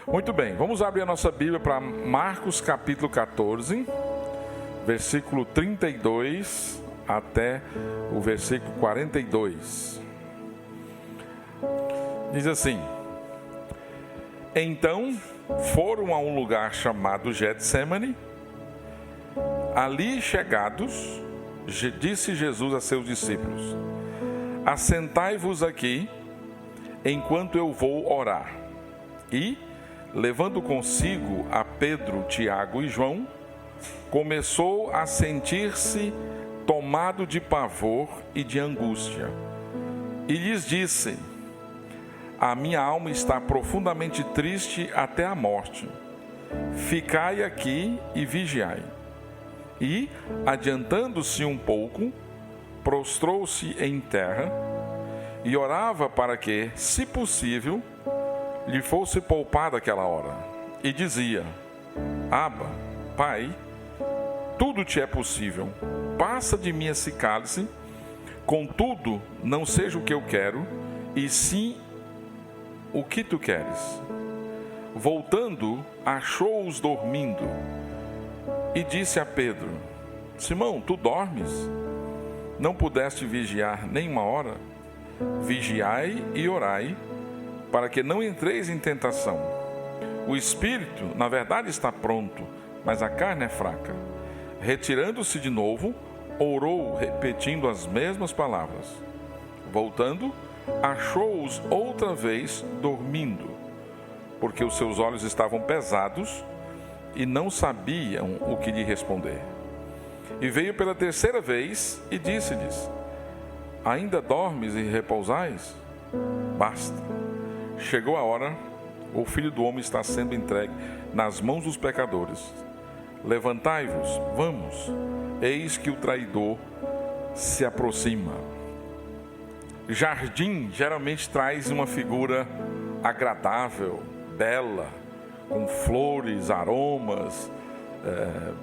Muito bem, vamos abrir a nossa Bíblia para Marcos capítulo 14, versículo 32 até o versículo 42. Diz assim: Então foram a um lugar chamado Getsêmani. Ali chegados, disse Jesus a seus discípulos: Assentai-vos aqui, enquanto eu vou orar. E, levando consigo a Pedro, Tiago e João, começou a sentir-se tomado de pavor e de angústia. E lhes disse: A minha alma está profundamente triste até a morte. Ficai aqui e vigiai. E, adiantando-se um pouco, prostrou-se em terra e orava para que, se possível, lhe fosse poupada aquela hora. E dizia: Abba, Pai, tudo te é possível. Passa de mim esse cálice, contudo, não seja o que eu quero, e sim o que tu queres. Voltando, achou-os dormindo, e disse a Pedro: Simão, tu dormes? Não pudeste vigiar nem uma hora? Vigiai e orai, para que não entreis em tentação. O espírito, na verdade, está pronto, mas a carne é fraca. Retirando-se de novo, orou, repetindo as mesmas palavras. Voltando, achou-os outra vez dormindo, porque os seus olhos estavam pesados e não sabiam o que lhe responder. E veio pela terceira vez e disse-lhes: Ainda dormes e repousais? Basta. Chegou a hora, o Filho do Homem está sendo entregue nas mãos dos pecadores. Levantai-vos, vamos, eis que o traidor se aproxima. Jardim geralmente traz uma figura agradável, bela, com flores, aromas,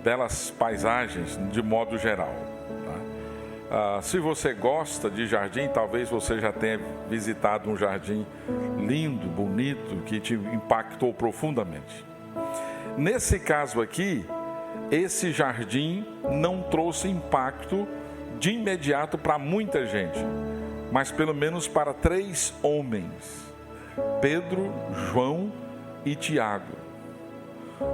belas paisagens de modo geral. Se você gosta de jardim, talvez você já tenha visitado um jardim lindo, bonito, que te impactou profundamente. Nesse caso aqui, esse jardim não trouxe impacto de imediato para muita gente, mas pelo menos para 3 homens: Pedro, João e Tiago.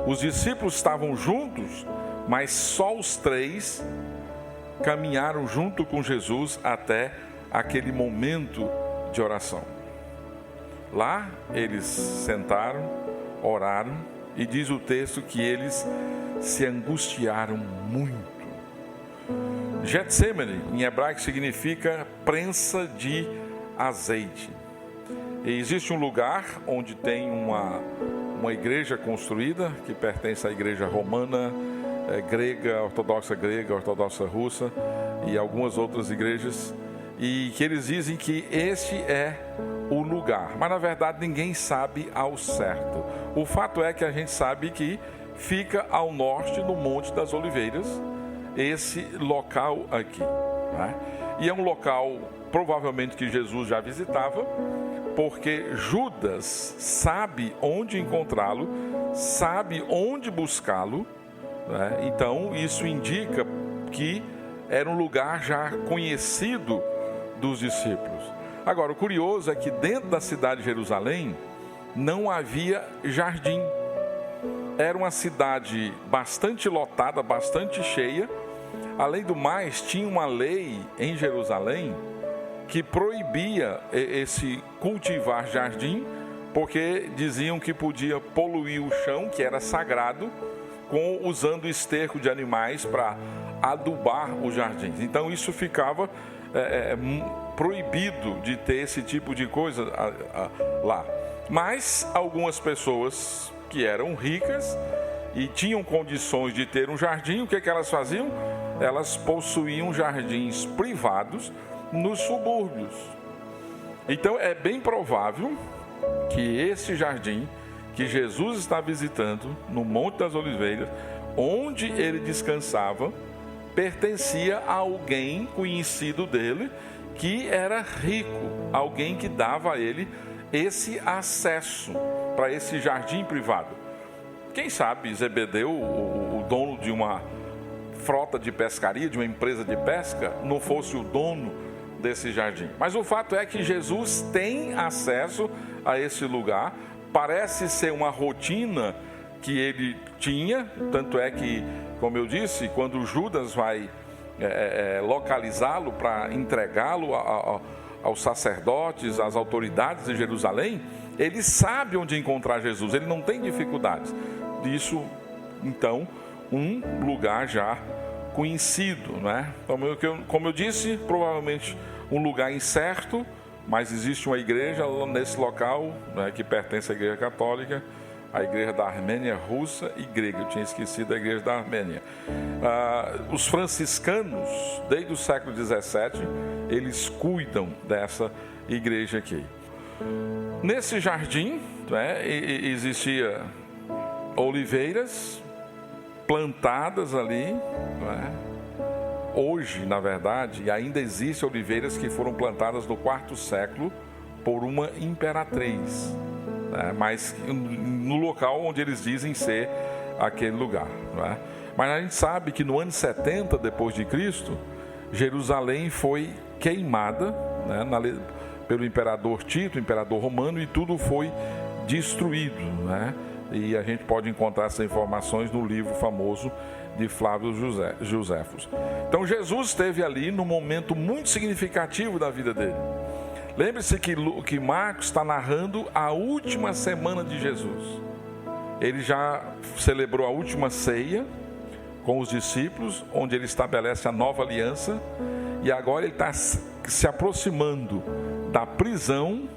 Os discípulos estavam juntos, mas só os 3 caminharam junto com Jesus até aquele momento de oração. Lá eles sentaram, oraram, e diz o texto que eles se angustiaram muito. Getsêmani, em hebraico, significa prensa de azeite. E existe um lugar onde tem uma igreja construída, que pertence à igreja romana, grega, ortodoxa russa e algumas outras igrejas, e que eles dizem que este é o lugar, mas na verdade ninguém sabe ao certo. O fato é que a gente sabe que fica ao norte, no Monte das Oliveiras, esse local aqui, né? E é um local provavelmente que Jesus já visitava, porque Judas sabe onde encontrá-lo, sabe onde buscá-lo, né? Então isso indica que era um lugar já conhecido dos discípulos. Agora, o curioso é que dentro da cidade de Jerusalém não havia jardim. Era uma cidade bastante lotada, bastante cheia. Além do mais, tinha uma lei em Jerusalém que proibia esse cultivar jardim, porque diziam que podia poluir o chão, que era sagrado, usando esterco de animais para adubar os jardins. Então isso ficava proibido de ter esse tipo de coisa lá. Mas algumas pessoas que eram ricas e tinham condições de ter um jardim, o que elas faziam? Elas possuíam jardins privados nos subúrbios. Então é bem provável que esse jardim que Jesus está visitando no Monte das Oliveiras, onde ele descansava, pertencia a alguém conhecido dele que era rico, alguém que dava a ele esse acesso para esse jardim privado. Quem sabe Zebedeu, o dono de uma frota de pescaria, de uma empresa de pesca, não fosse o dono desse jardim. Mas o fato é que Jesus tem acesso a esse lugar, parece ser uma rotina que ele tinha, tanto é que, como eu disse, quando Judas vai localizá-lo para entregá-lo aos sacerdotes, às autoridades de Jerusalém, ele sabe onde encontrar Jesus, ele não tem dificuldades. Disso, então, um lugar já conhecido, né? Então, como eu disse, provavelmente um lugar incerto, mas existe uma igreja nesse local, né, que pertence à Igreja Católica, a Igreja da Armênia russa e grega. Eu tinha esquecido a Igreja da Armênia. Os franciscanos, desde o século XVII, eles cuidam dessa igreja aqui. Nesse jardim, né, existia oliveiras plantadas ali, né? Hoje, na verdade, ainda existem oliveiras que foram plantadas no IV século por uma imperatriz, né? Mas no local onde eles dizem ser aquele lugar, né? Mas a gente sabe que no ano 70 depois de Cristo, Jerusalém foi queimada, né, pelo imperador Tito, imperador romano, e tudo foi destruído, né? E a gente pode encontrar essas informações no livro famoso de Flávio Joséfos. Então Jesus esteve ali num momento muito significativo da vida dele. Lembre-se que Marcos está narrando a última semana de Jesus. Ele já celebrou a última ceia com os discípulos, onde ele estabelece a nova aliança, e agora ele está se aproximando da prisão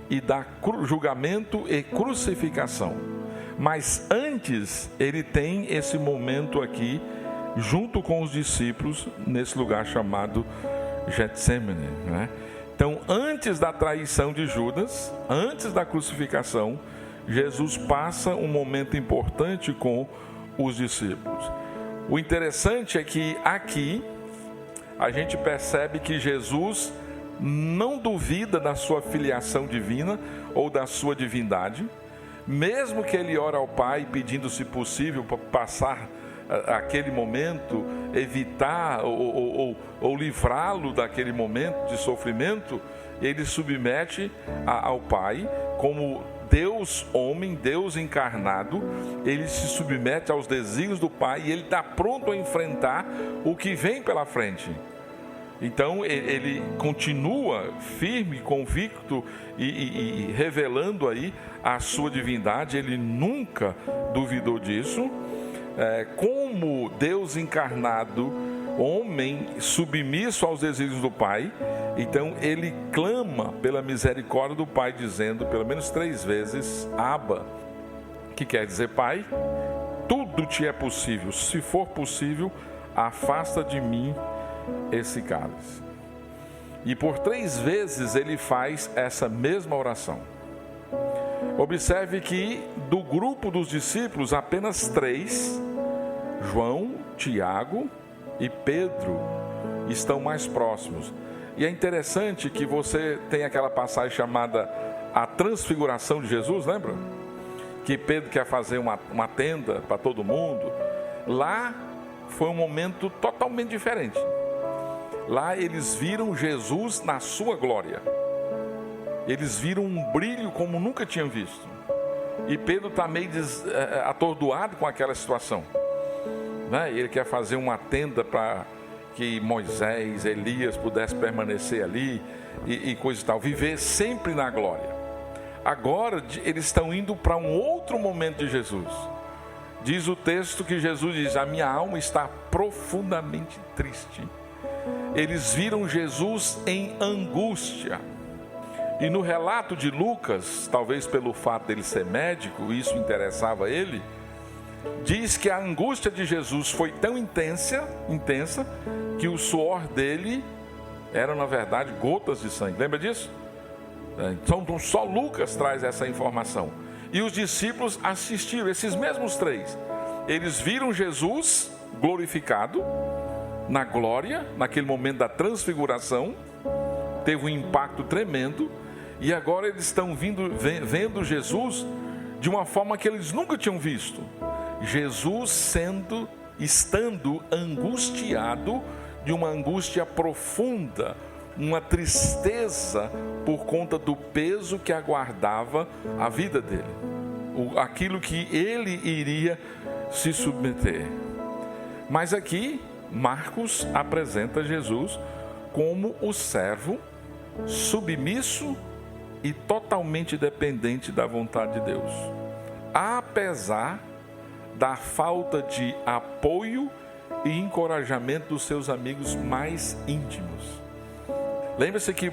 e da julgamento e crucificação. Mas antes ele tem esse momento aqui junto com os discípulos nesse lugar chamado Getsêmani, né? Então, antes da traição de Judas, antes da crucificação, Jesus passa um momento importante com os discípulos. O interessante é que aqui a gente percebe que Jesus não duvida da sua filiação divina ou da sua divindade. Mesmo que ele ora ao Pai pedindo, se possível, para passar aquele momento, evitar ou livrá-lo daquele momento de sofrimento, ele submete ao Pai como Deus homem, Deus encarnado. Ele se submete aos desígnios do Pai e ele está pronto a enfrentar o que vem pela frente. Então ele continua firme, convicto e revelando aí a sua divindade. Ele nunca duvidou disso. Como Deus encarnado, homem submisso aos desígnios do Pai, então ele clama pela misericórdia do Pai, dizendo pelo menos 3 vezes Abba, que quer dizer Pai, tudo te é possível, se for possível, afasta de mim esse cálice. E por 3 vezes ele faz essa mesma oração. Observe que do grupo dos discípulos, apenas 3, João, Tiago e Pedro, estão mais próximos. E é interessante que você tem aquela passagem chamada a transfiguração de Jesus, lembra? Que Pedro quer fazer uma tenda para todo mundo. Lá foi um momento totalmente diferente. Lá eles viram Jesus na sua glória. Eles viram um brilho como nunca tinham visto. E Pedro está meio atordoado com aquela situação, né? Ele quer fazer uma tenda para que Moisés, Elias pudessem permanecer ali e coisa e tal, viver sempre na glória. Agora eles estão indo para um outro momento de Jesus. Diz o texto que Jesus diz: a minha alma está profundamente triste. Eles viram Jesus em angústia. E no relato de Lucas, talvez pelo fato dele ser médico, isso interessava ele, diz que a angústia de Jesus foi tão intensa, que o suor dele era, na verdade, gotas de sangue. Lembra disso? Então só Lucas traz essa informação. E os discípulos assistiram, esses mesmos 3. Eles viram Jesus glorificado, na glória, naquele momento da transfiguração. Teve um impacto tremendo. E agora eles estão vendo Jesus de uma forma que eles nunca tinham visto. Jesus estando angustiado, de uma angústia profunda, uma tristeza por conta do peso que aguardava a vida dele, aquilo que ele iria se submeter. Mas aqui Marcos apresenta Jesus como o servo submisso e totalmente dependente da vontade de Deus, apesar da falta de apoio e encorajamento dos seus amigos mais íntimos. Lembre-se que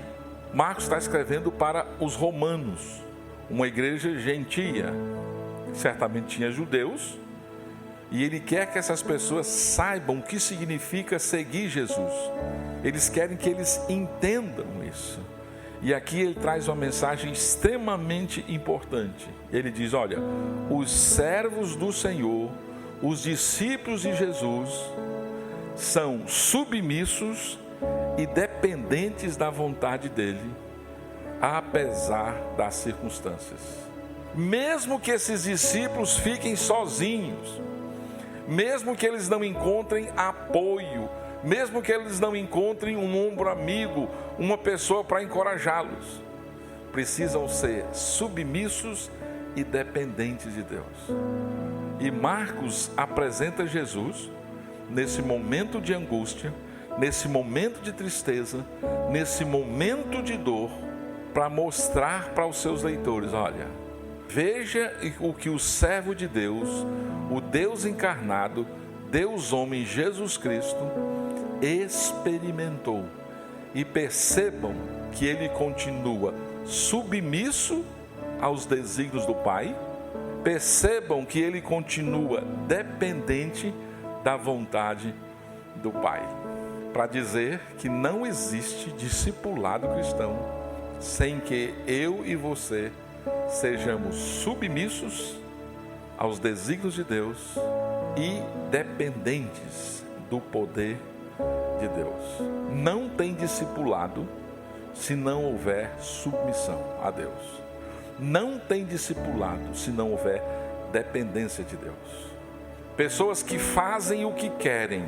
Marcos está escrevendo para os romanos, uma igreja gentia, certamente tinha judeus, e ele quer que essas pessoas saibam o que significa seguir Jesus. Eles querem que eles entendam isso. E aqui ele traz uma mensagem extremamente importante. Ele diz, olha, os servos do Senhor, os discípulos de Jesus, são submissos e dependentes da vontade dele, apesar das circunstâncias. Mesmo que esses discípulos fiquem sozinhos, mesmo que eles não encontrem apoio, mesmo que eles não encontrem um ombro amigo, uma pessoa para encorajá-los, precisam ser submissos e dependentes de Deus. E Marcos apresenta Jesus nesse momento de angústia, nesse momento de tristeza, nesse momento de dor, para mostrar para os seus leitores, olha, veja o que o servo de Deus, o Deus encarnado, Deus homem Jesus Cristo, experimentou. E percebam que ele continua submisso aos desígnios do Pai. Percebam que ele continua dependente da vontade do Pai. Para dizer que não existe discipulado cristão sem que eu e você sejamos submissos aos desígnios de Deus e dependentes do poder de Deus. Não tem discipulado se não houver submissão a Deus. Não tem discipulado se não houver dependência de Deus. Pessoas que fazem o que querem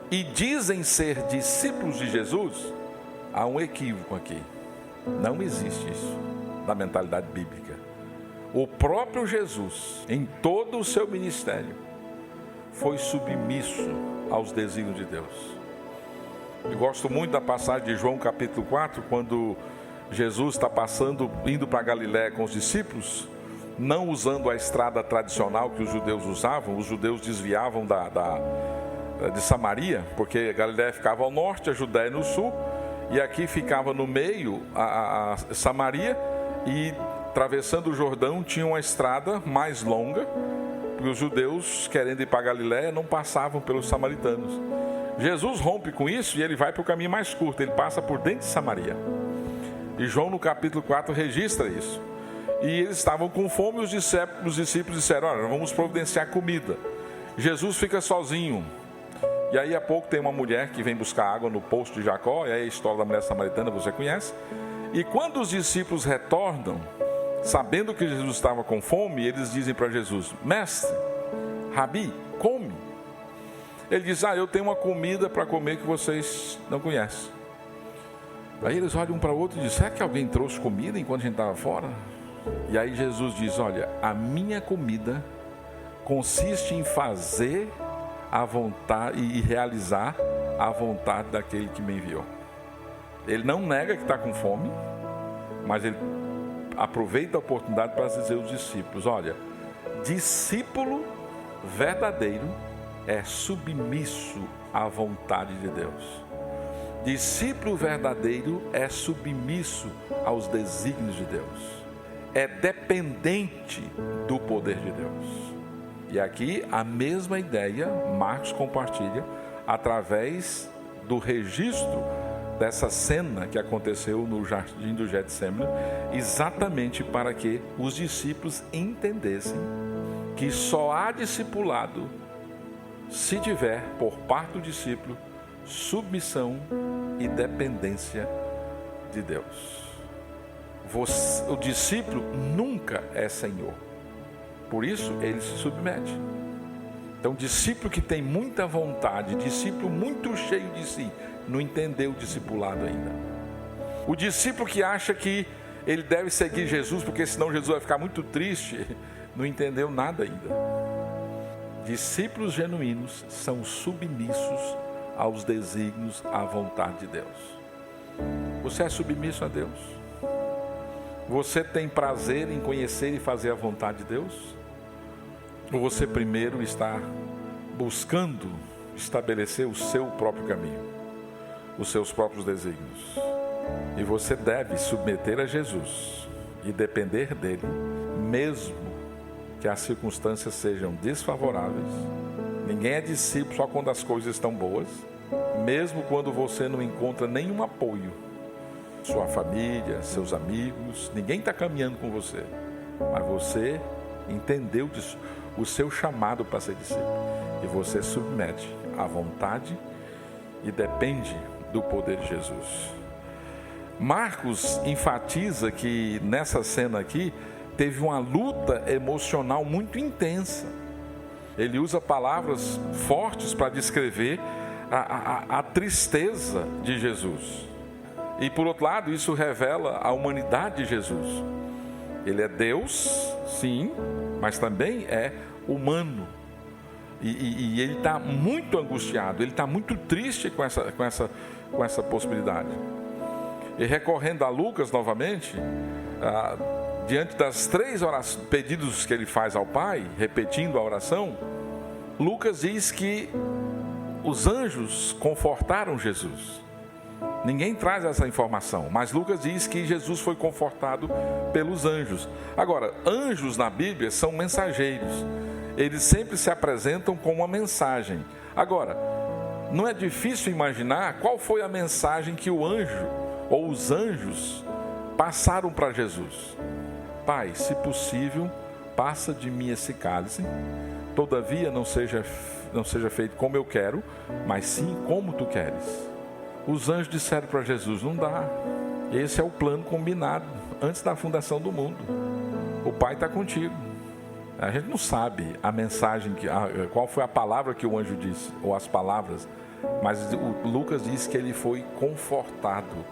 e dizem ser discípulos de Jesus, há um equívoco aqui. Não existe isso na mentalidade bíblica. O próprio Jesus, em todo o seu ministério, foi submisso aos desígnios de Deus. Eu gosto muito da passagem de João capítulo 4, quando Jesus está indo para Galiléia com os discípulos, não usando a estrada tradicional que os judeus usavam. Os judeus desviavam de Samaria, porque Galiléia ficava ao norte, a Judéia no sul, e aqui ficava no meio a Samaria, e atravessando o Jordão tinha uma estrada mais longa, porque os judeus, querendo ir para Galiléia, não passavam pelos samaritanos. Jesus rompe com isso e ele vai para o caminho mais curto, ele passa por dentro de Samaria. E João no capítulo 4 registra isso. E eles estavam com fome, os discípulos disseram, olha, vamos providenciar comida. Jesus fica sozinho. E aí a pouco tem uma mulher que vem buscar água no poço de Jacó, e aí a história da mulher samaritana você conhece. E quando os discípulos retornam, sabendo que Jesus estava com fome, eles dizem para Jesus, mestre, Rabi, come. Ele diz, eu tenho uma comida para comer que vocês não conhecem. Aí eles olham um para o outro e dizem, será que alguém trouxe comida enquanto a gente estava fora? E aí Jesus diz, olha, a minha comida consiste em fazer a vontade e realizar a vontade daquele que me enviou. Ele não nega que está com fome, mas ele aproveita a oportunidade para dizer aos discípulos, olha, discípulo verdadeiro é submisso à vontade de Deus. Discípulo verdadeiro é submisso aos desígnios de Deus. É dependente do poder de Deus. E aqui a mesma ideia Marcos compartilha através do registro dessa cena que aconteceu no jardim do Getsemane, exatamente para que os discípulos entendessem que só há discipulado se tiver, por parte do discípulo, submissão e dependência de Deus. O discípulo nunca é senhor. Por isso, ele se submete. Então, discípulo que tem muita vontade, discípulo muito cheio de si, não entendeu o discipulado ainda. O discípulo que acha que ele deve seguir Jesus, porque senão Jesus vai ficar muito triste, não entendeu nada ainda. Discípulos genuínos são submissos aos desígnios, à vontade de Deus. Você é submisso a Deus? Você tem prazer em conhecer e fazer a vontade de Deus? Ou você primeiro está buscando estabelecer o seu próprio caminho, os seus próprios desígnios? E você deve submeter a Jesus e depender dele, mesmo que as circunstâncias sejam desfavoráveis. Ninguém é discípulo só quando as coisas estão boas, mesmo quando você não encontra nenhum apoio. Sua família, seus amigos, ninguém está caminhando com você, mas você entendeu o seu chamado para ser discípulo e você submete à vontade e depende do poder de Jesus. Marcos enfatiza que nessa cena aqui teve uma luta emocional muito intensa. Ele usa palavras fortes para descrever a tristeza de Jesus. E por outro lado, isso revela a humanidade de Jesus. Ele é Deus, sim, mas também é humano. E ele está muito angustiado, ele está muito triste com essa possibilidade. E recorrendo a Lucas novamente, diante das 3 pedidos que ele faz ao Pai, repetindo a oração, Lucas diz que os anjos confortaram Jesus. Ninguém traz essa informação, mas Lucas diz que Jesus foi confortado pelos anjos. Agora, anjos na Bíblia são mensageiros. Eles sempre se apresentam com uma mensagem. Agora, não é difícil imaginar qual foi a mensagem que o anjo ou os anjos passaram para Jesus. Pai, se possível, passa de mim esse cálice. Todavia não seja feito como eu quero, mas sim como tu queres. Os anjos disseram para Jesus, não dá. Esse é o plano combinado antes da fundação do mundo. O Pai está contigo. A gente não sabe a mensagem, qual foi a palavra que o anjo disse, ou as palavras, mas o Lucas diz que ele foi confortado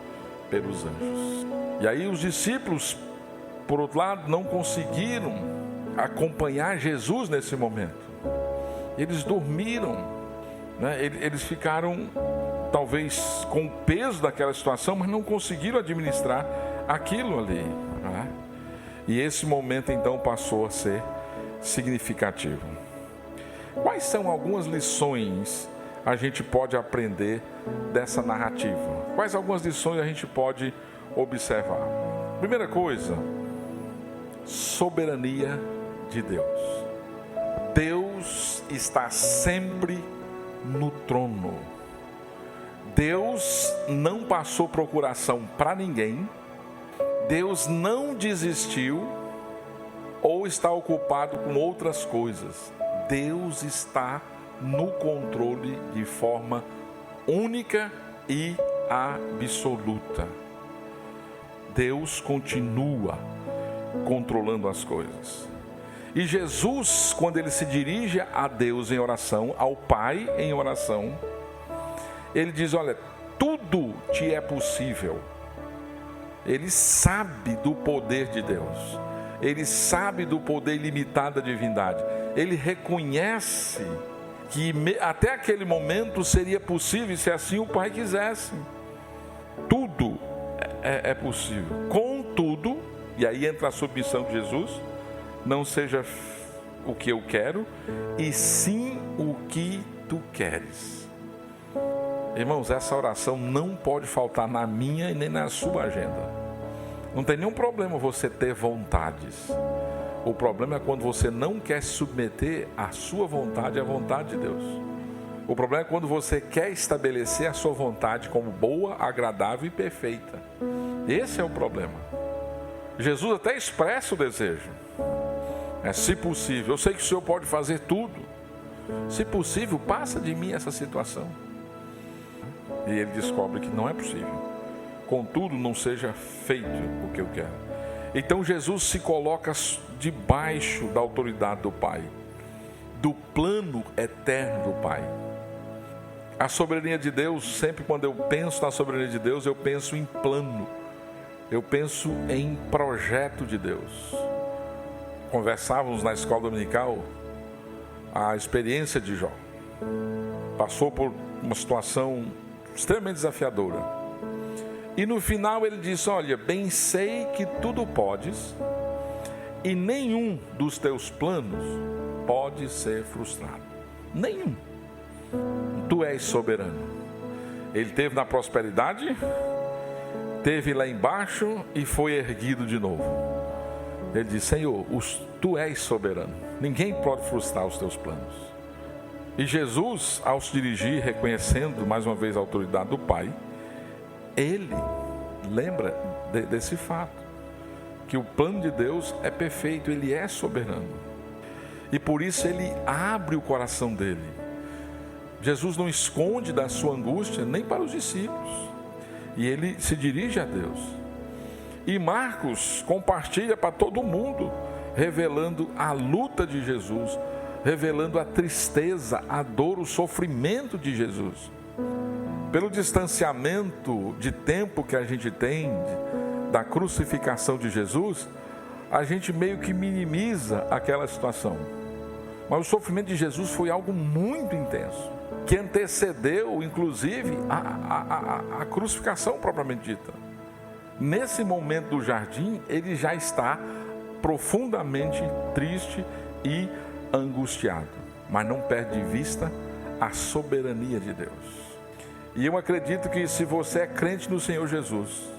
pelos anjos. E aí os discípulos, por outro lado, não conseguiram acompanhar Jesus nesse momento. Eles dormiram, né? Eles ficaram talvez com o peso daquela situação, mas não conseguiram administrar aquilo ali, né? E esse momento então passou a ser significativo. Quais são algumas lições a gente pode aprender dessa narrativa? Quais algumas lições a gente pode observar? Primeira coisa, soberania de Deus. Deus está sempre no trono. Deus não passou procuração para ninguém. Deus não desistiu ou está ocupado com outras coisas. Deus está no controle de forma única e absoluta. Deus continua controlando as coisas. E Jesus, quando ele se dirige a Deus em oração, ao Pai em oração, ele diz, olha, tudo te é possível. Ele sabe do poder de Deus. Ele sabe do poder ilimitado da divindade. Ele reconhece que até aquele momento seria possível, se assim o Pai quisesse. Tudo é possível. Contudo, e aí entra a submissão de Jesus, não seja o que eu quero, e sim o que tu queres. Irmãos, essa oração não pode faltar na minha e nem na sua agenda. Não tem nenhum problema você ter vontades. O problema é quando você não quer se submeter à sua vontade e à vontade de Deus. O problema é quando você quer estabelecer a sua vontade como boa, agradável e perfeita. Esse é o problema. Jesus até expressa o desejo. Se possível, eu sei que o Senhor pode fazer tudo. Se possível, passa de mim essa situação. E ele descobre que não é possível. Contudo, não seja feito o que eu quero. Então Jesus se coloca debaixo da autoridade do Pai, do plano eterno do Pai. A soberania de Deus, sempre quando eu penso na soberania de Deus, eu penso em plano, eu penso em projeto de Deus. Conversávamos na escola dominical a experiência de Jó. Passou por uma situação extremamente desafiadora. E no final ele disse: olha, bem sei que tudo podes e nenhum dos teus planos pode ser frustrado. Nenhum. Tu és soberano. Ele teve na prosperidade, teve lá embaixo e foi erguido de novo. Ele disse: Senhor, tu és soberano. Ninguém pode frustrar os teus planos. E Jesus, ao se dirigir, reconhecendo mais uma vez a autoridade do Pai, ele lembra desse fato, que o plano de Deus é perfeito, ele é soberano. E por isso ele abre o coração dele. Jesus não esconde da sua angústia nem para os discípulos. E ele se dirige a Deus. E Marcos compartilha para todo mundo, revelando a luta de Jesus, revelando a tristeza, a dor, o sofrimento de Jesus. Pelo distanciamento de tempo que a gente tem da crucificação de Jesus, a gente meio que minimiza aquela situação. Mas o sofrimento de Jesus foi algo muito intenso, que antecedeu, inclusive, a crucificação propriamente dita. Nesse momento do jardim, ele já está profundamente triste e angustiado, mas não perde de vista a soberania de Deus. E eu acredito que se você é crente no Senhor Jesus,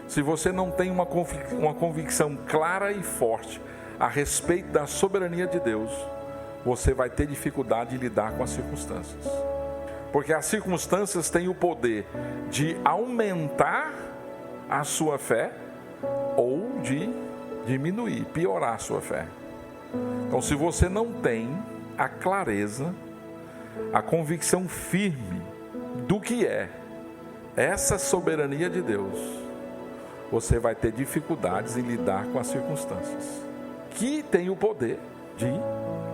se você não tem uma convicção clara e forte a respeito da soberania de Deus, você vai ter dificuldade de lidar com as circunstâncias. Porque as circunstâncias têm o poder de aumentar a sua fé ou de diminuir, piorar a sua fé. Então, se você não tem a clareza, a convicção firme do que é essa soberania de Deus, você vai ter dificuldades em lidar com as circunstâncias, que tem o poder de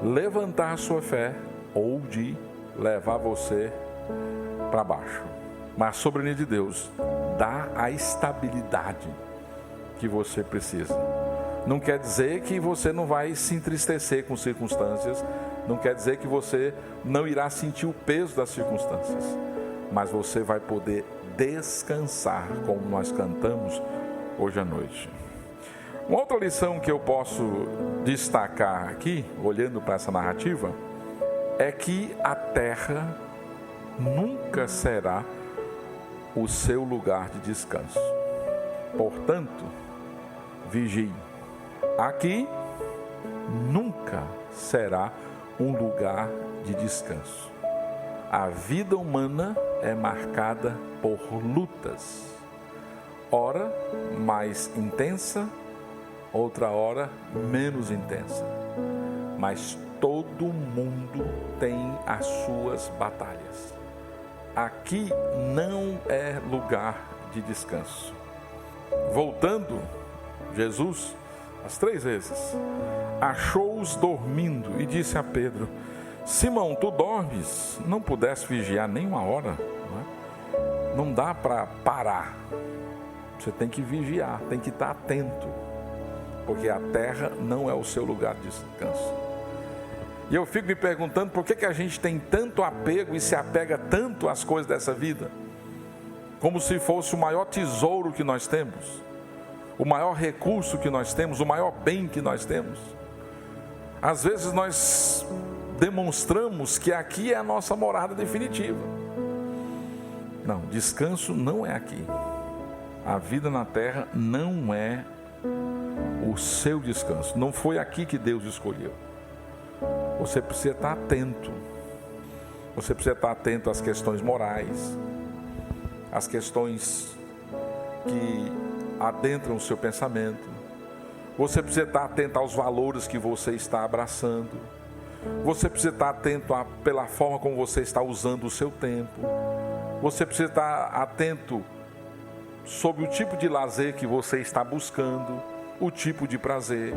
levantar a sua fé ou de levar você para baixo. Mas a soberania de Deus dá a estabilidade que você precisa. Não quer dizer que você não vai se entristecer com circunstâncias, não quer dizer que você não irá sentir o peso das circunstâncias, mas você vai poder descansar, como nós cantamos hoje à noite. Uma outra lição que eu posso destacar aqui, olhando para essa narrativa, é que a terra nunca será o seu lugar de descanso. Portanto, vigie. Aqui nunca será um lugar de descanso. A vida humana é marcada por lutas, ora mais intensa, outra hora menos intensa, mas todo mundo tem as suas batalhas. Aqui não é lugar de descanso. Voltando, Jesus, as 3 vezes, achou-os dormindo e disse a Pedro: Simão, tu dormes? Não pudesse vigiar nem uma hora? Não dá para parar. Você tem que vigiar, tem que estar atento, porque a terra não é o seu lugar de descanso. E eu fico me perguntando por que a gente tem tanto apego e se apega tanto às coisas dessa vida, como se fosse o maior tesouro que nós temos, o maior recurso que nós temos, o maior bem que nós temos. Às vezes nós demonstramos que aqui é a nossa morada definitiva. Não, descanso não é aqui. A vida na terra não é o seu descanso. Não foi aqui que Deus escolheu. Você precisa estar atento. Você precisa estar atento às questões morais, às questões que adentram o seu pensamento. Você precisa estar atento aos valores que você está abraçando. Você precisa estar atento pela forma como você está usando o seu tempo. Você precisa estar atento sobre o tipo de lazer que você está buscando. o tipo de prazer,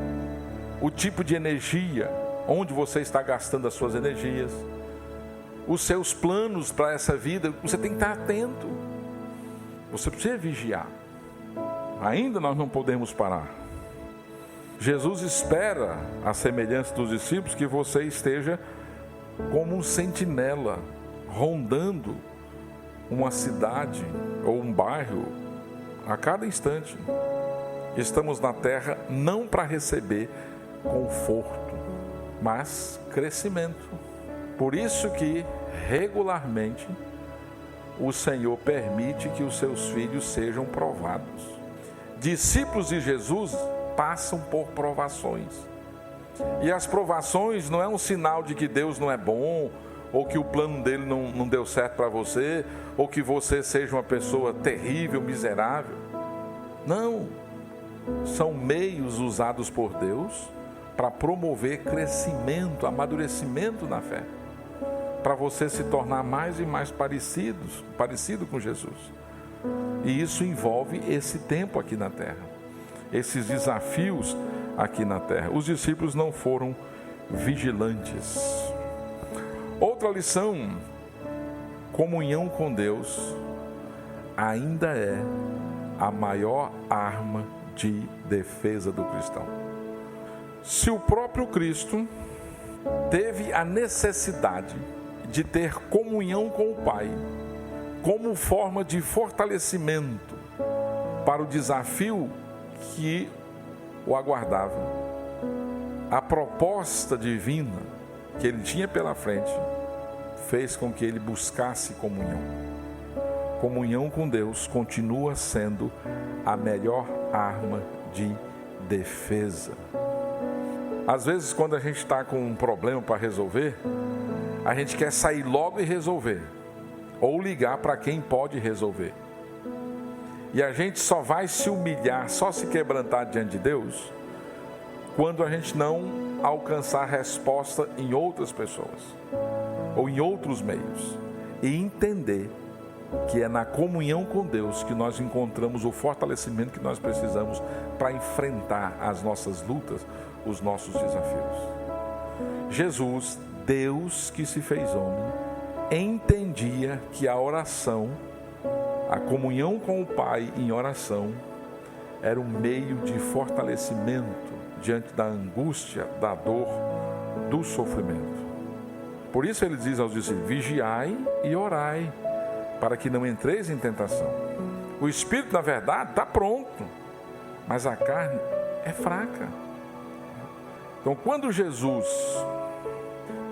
o tipo de energia, onde você está gastando as suas energias, os seus planos para essa vida. Você tem que estar atento. Você precisa vigiar. Ainda nós não podemos parar. Jesus espera, à semelhança dos discípulos, que você esteja como um sentinela, rondando uma cidade ou um bairro a cada instante. Estamos na terra não para receber conforto, mas crescimento. Por isso que regularmente o Senhor permite que os seus filhos sejam provados. Discípulos de Jesus passam por provações. E as provações não é um sinal de que Deus não é bom, ou que o plano dele não deu certo para você, ou que você seja uma pessoa terrível, miserável. Não. São meios usados por Deus para promover crescimento, amadurecimento na fé, para você se tornar mais e mais parecido com Jesus. E isso envolve esse tempo aqui na terra, esses desafios aqui na terra. Os discípulos não foram vigilantes. Outra lição: comunhão com Deus ainda é a maior arma de defesa do cristão. Se o próprio Cristo teve a necessidade de ter comunhão com o Pai como forma de fortalecimento para o desafio que o aguardava, a proposta divina que ele tinha pela frente fez com que ele buscasse comunhão. Comunhão com Deus continua sendo a melhor arma de defesa. Às vezes, quando a gente está com um problema para resolver, a gente quer sair logo e resolver, ou ligar para quem pode resolver. E a gente só vai se humilhar, só se quebrantar diante de Deus, quando a gente não alcançar resposta em outras pessoas, ou em outros meios, e entender que é na comunhão com Deus que nós encontramos o fortalecimento que nós precisamos para enfrentar as nossas lutas, os nossos desafios. Jesus, Deus que se fez homem, entendia que a oração, a comunhão com o Pai em oração, era um meio de fortalecimento diante da angústia, da dor, do sofrimento. Por isso ele diz aos discípulos: vigiai e orai, para que não entreis em tentação. O espírito, na verdade, está pronto, mas a carne é fraca. Então, quando Jesus,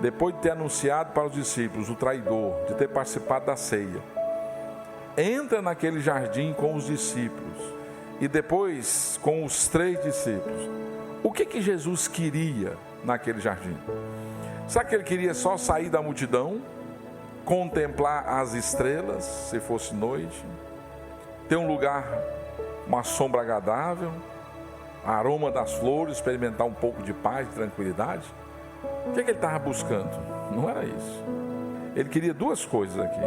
depois de ter anunciado para os discípulos o traidor, de ter participado da ceia, entra naquele jardim com os discípulos e depois com os 3 discípulos, o que Jesus queria naquele jardim? Será que ele queria só sair da multidão, contemplar as estrelas, se fosse noite, ter um lugar, uma sombra agradável, aroma das flores, experimentar um pouco de paz, de tranquilidade? O que ele estava buscando? Não era isso. Ele queria 2 coisas aqui.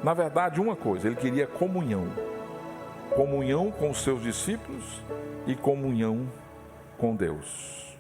Na verdade, uma coisa: ele queria comunhão. Comunhão com os seus discípulos e comunhão com Deus.